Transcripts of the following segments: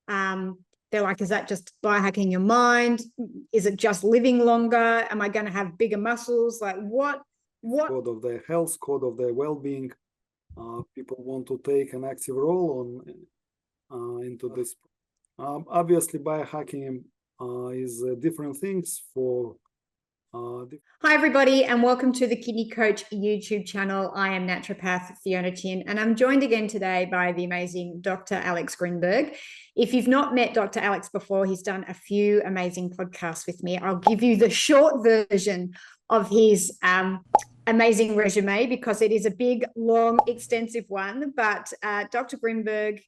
They're like, is that just biohacking your mind? Is it just living longer? Am I going to have bigger muscles? Like what? Code of their health, code of their well-being. People want to take an active role into this. Obviously, biohacking is different things for. Hi, everybody, and welcome to the Kidney Coach YouTube channel. I am naturopath Fiona Chin, and I'm joined again today by the amazing Dr. Alex Grinberg. If you've not met Dr. Alex before, he's done a few amazing podcasts with me. I'll give you the short version of his amazing resume because it is a big, long, extensive one. But Dr. Grinberg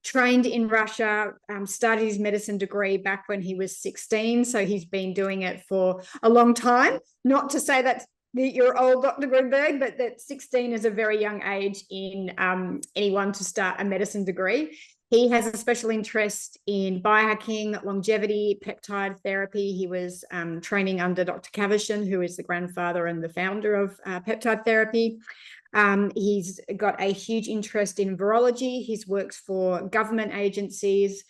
trained in Russia, started his medicine degree back when he was 16. So he's been doing it for a long time. Not to say that you're old, Dr. Grinberg, but that 16 is a very young age in anyone to start a medicine degree. He has a special interest in biohacking, longevity, peptide therapy. He was training under Dr. Kavishan, who is the grandfather and the founder of peptide therapy. He's got a huge interest in virology. He's worked for government agencies.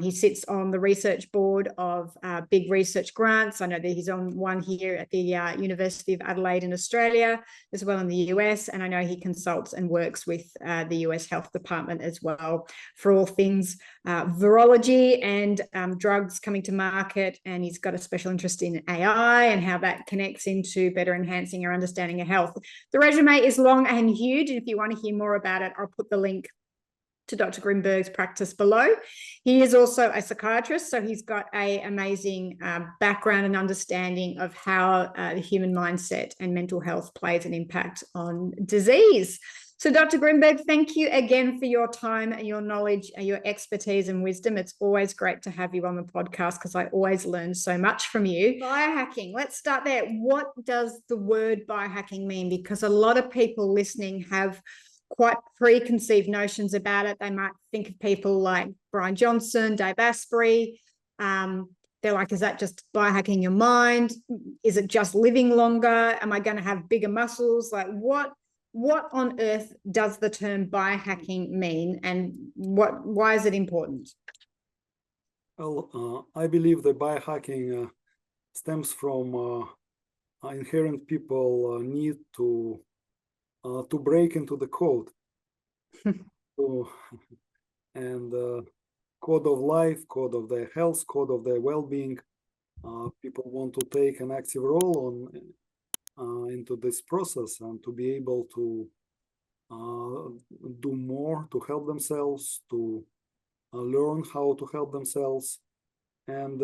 He sits on the research board of big research grants. I know that he's on one here at the University of Adelaide in Australia, as well in the US. And I know he consults and works with the US Health Department as well for all things virology and drugs coming to market. And he's got a special interest in AI and how that connects into better enhancing our understanding of health. The resume is long and huge. And if you want to hear more about it, I'll put the link to Dr. Grinberg's practice below. He is also a psychiatrist, so he's got an amazing background and understanding of how the human mindset and mental health plays an impact on disease. So Dr. Grinberg, thank you again for your time and your knowledge and your expertise and wisdom. It's always great to have you on the podcast because I always learn so much from you. Biohacking, let's start there. What does the word biohacking mean? Because a lot of people listening have quite preconceived notions about it. They might think of people like Brian Johnson, Dave Asprey. They're like, is that just biohacking your mind? Is it just living longer? Am I going to have bigger muscles? Like what on earth does the term biohacking mean, and why is it important? Well, I believe that biohacking stems from inherent people need to break into the code and code of life, code of their health, code of their well-being. People want to take an active role into this process and to be able to do more to help themselves, to learn how to help themselves. And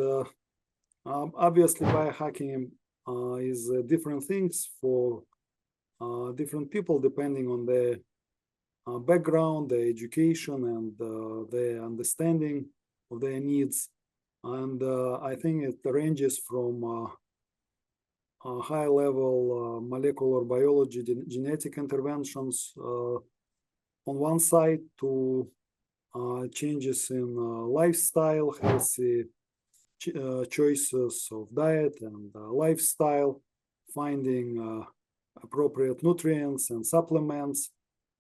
obviously biohacking is different things for different people depending on their background, their education, and their understanding of their needs. And I think it ranges from high-level molecular biology, genetic interventions on one side to changes in lifestyle, healthy choices of diet and lifestyle, finding appropriate nutrients and supplements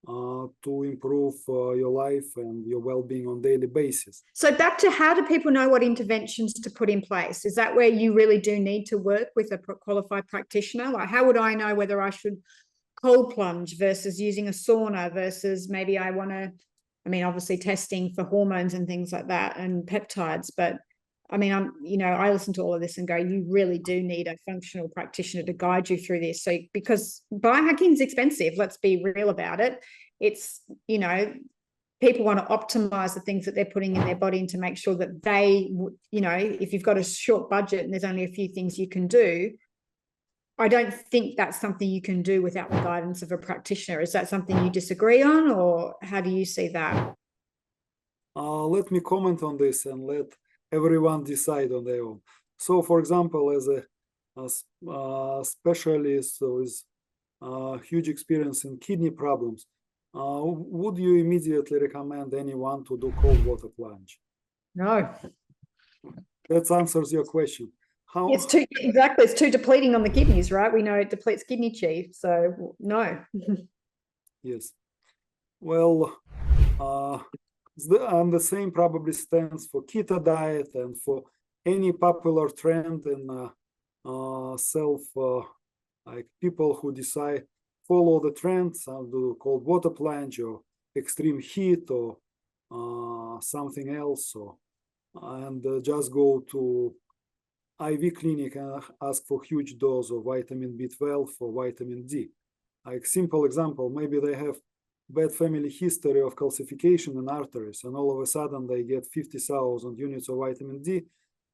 to improve your life and your well-being on a daily basis. So back to, how do people know what interventions to put in place? Is that where you really do need to work with a qualified practitioner? Like, how would I know whether I should cold plunge versus using a sauna versus maybe I want to, I mean, obviously testing for hormones and things like that and peptides, but I mean, I listen to all of this and go, you really do need a functional practitioner to guide you through this. So, because biohacking is expensive, let's be real about it. It's, people want to optimize the things that they're putting in their body and to make sure that they, if you've got a short budget and there's only a few things you can do, I don't think that's something you can do without the guidance of a practitioner. Is that something you disagree on, or how do you see that? Let me comment on this and let everyone decide on their own. So, for example, as a specialist with huge experience in kidney problems, would you immediately recommend anyone to do cold water plunge? No. That answers your question. How? It's too depleting on the kidneys, right? We know it depletes kidney chi, so no. Yes. Well, And the same probably stands for keto diet and for any popular trend in like people who decide follow the trends and do cold water plunge or extreme heat or something else, and just go to IV clinic and ask for huge dose of vitamin B12 or vitamin D. Like simple example, maybe they have bad family history of calcification in arteries, and all of a sudden they get 50,000 units of vitamin D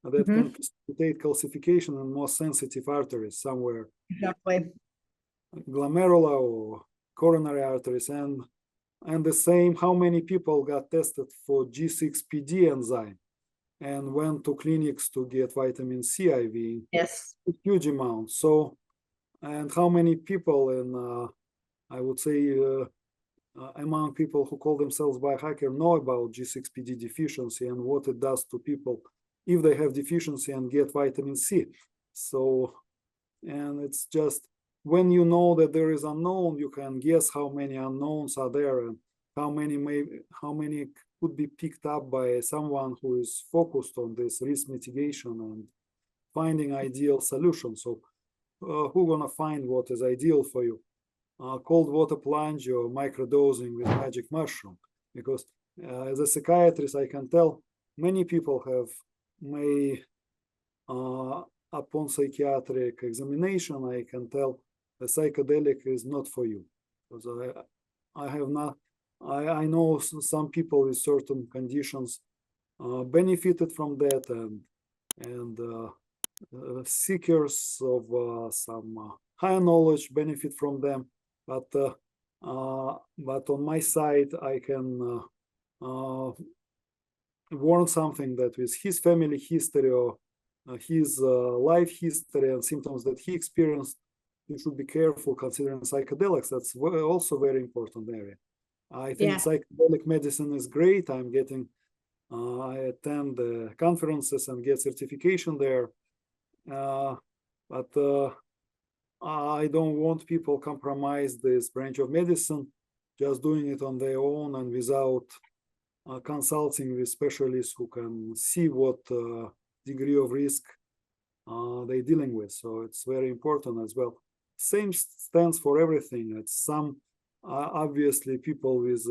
that can precipitate calcification in more sensitive arteries somewhere, exactly, glomerular or coronary arteries. And the same, how many people got tested for G6PD enzyme and went to clinics to get vitamin C IV? yes, A huge amount. So, and how many people in, I would say, among people who call themselves biohacker know about G6PD deficiency and what it does to people if they have deficiency and get vitamin C. So, and it's just when you know that there is unknown, you can guess how many unknowns are there and how many could be picked up by someone who is focused on this risk mitigation and finding ideal solutions. So who gonna find what is ideal for you? Cold water plunge or microdosing with magic mushroom? Because as a psychiatrist, I can tell many people upon psychiatric examination, I can tell the psychedelic is not for you. Because I know some people with certain conditions benefited from that, and seekers of some higher knowledge benefit from them. But on my side, I can warn something that with his family history or his life history and symptoms that he experienced, you should be careful considering psychedelics. That's also very important area. I think psychedelic medicine is great. I attend conferences and get certification there. But I don't want people compromise this branch of medicine, just doing it on their own and without consulting with specialists who can see what degree of risk they're dealing with. So it's very important as well. Same stands for everything. It's some obviously people with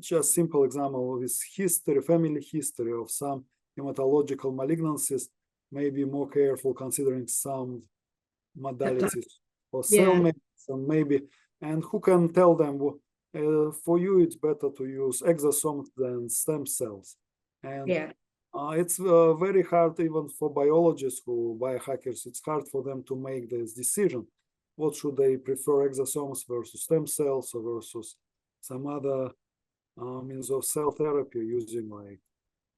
just simple example with history, family history of some hematological malignancies, may be more careful considering some modalities for cell medicine, maybe. And who can tell them, for you, it's better to use exosomes than stem cells. And it's very hard even for biologists who biohackers, it's hard for them to make this decision. What should they prefer, exosomes versus stem cells or versus some other means of cell therapy using like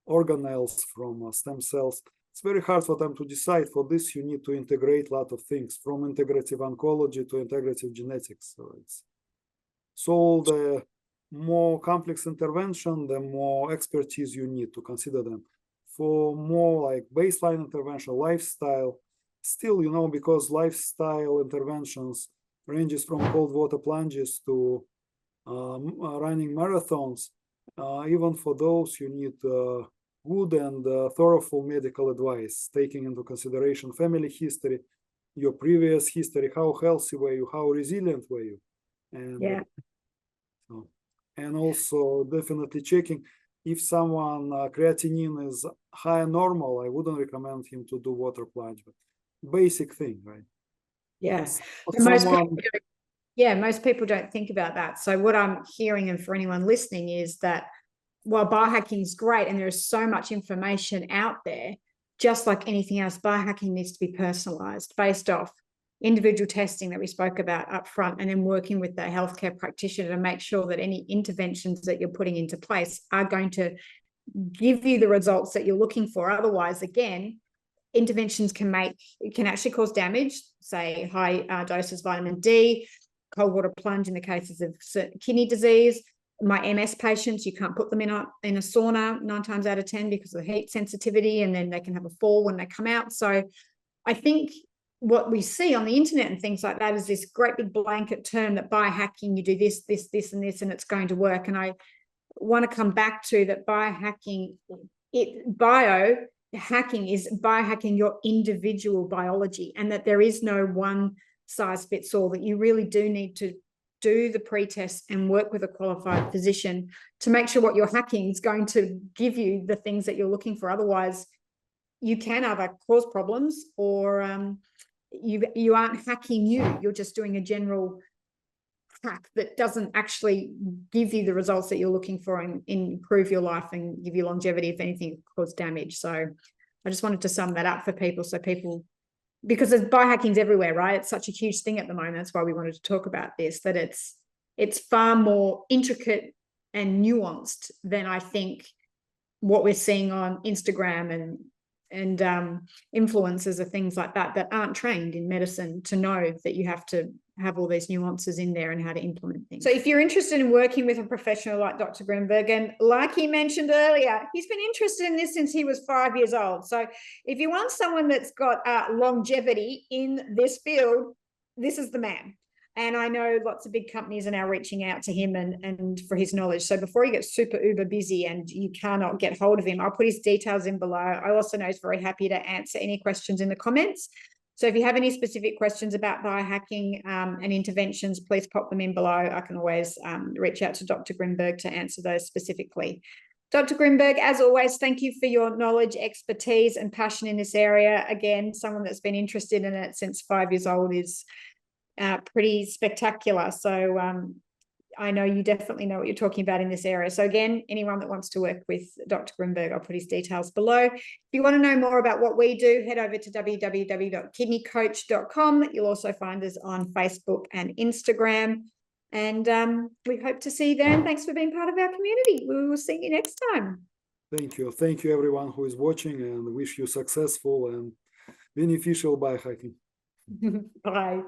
organelles from stem cells? It's very hard for them to decide. For this, you need to integrate a lot of things from integrative oncology to integrative genetics. So the more complex intervention, the more expertise you need to consider them. For more like baseline intervention, lifestyle, still, because lifestyle interventions ranges from cold water plunges to running marathons, even for those you need good and thorough medical advice, taking into consideration family history, your previous history, how healthy were you, how resilient were you, and also definitely checking if someone creatinine is high normal. I wouldn't recommend him to do water plunge, but basic thing, right? Yes. Most people don't think about that. So what I'm hearing, and for anyone listening, is that while biohacking is great and there's so much information out there, just like anything else, biohacking needs to be personalized based off individual testing that we spoke about up front, and then working with the healthcare practitioner to make sure that any interventions that you're putting into place are going to give you the results that you're looking for. Otherwise, again, interventions can actually cause damage, say high doses vitamin D, cold water plunge in the cases of kidney disease. My MS patients, you can't put them in a sauna 9 times out of 10 because of the heat sensitivity, and then they can have a fall when they come out. So I think what we see on the internet and things like that is this great big blanket term that biohacking, you do this, this, this, and this, and it's going to work. And want to come back to that biohacking, biohacking is biohacking your individual biology, and that there is no one size fits all, that you really do need to do the pre-test and work with a qualified physician to make sure what you're hacking is going to give you the things that you're looking for. Otherwise, you can either cause problems, or you aren't hacking you're just doing a general hack that doesn't actually give you the results that you're looking for and improve your life and give you longevity. If anything, cause damage. So I just wanted to sum that up for people, so people, because biohacking's everywhere, right? It's such a huge thing at the moment. That's why we wanted to talk about this, that it's far more intricate and nuanced than I think what we're seeing on Instagram and influencers or things like that aren't trained in medicine to know that you have to have all these nuances in there and how to implement things. So if you're interested in working with a professional like Dr. Grinberg, and like he mentioned earlier, he's been interested in this since he was 5 years old. So if you want someone that's got longevity in this field, this is the man. And I know lots of big companies are now reaching out to him and for his knowledge. So before he gets super uber busy and you cannot get hold of him, I'll put his details in below. I also know he's very happy to answer any questions in the comments. So if you have any specific questions about biohacking and interventions, please pop them in below. I can always reach out to Dr. Grinberg to answer those specifically. Dr. Grinberg, as always, thank you for your knowledge, expertise, and passion in this area. Again, someone that's been interested in it since 5 years old is pretty spectacular. So I know you definitely know what you're talking about in this area. So again, anyone that wants to work with Dr. Grinberg, I'll put his details below. If you want to know more about what we do, head over to www.kidneycoach.com. You'll also find us on Facebook and Instagram. And we hope to see you there. And thanks for being part of our community. We will see you next time. Thank you. Thank you, everyone who is watching, and wish you successful and beneficial biohacking. Bye.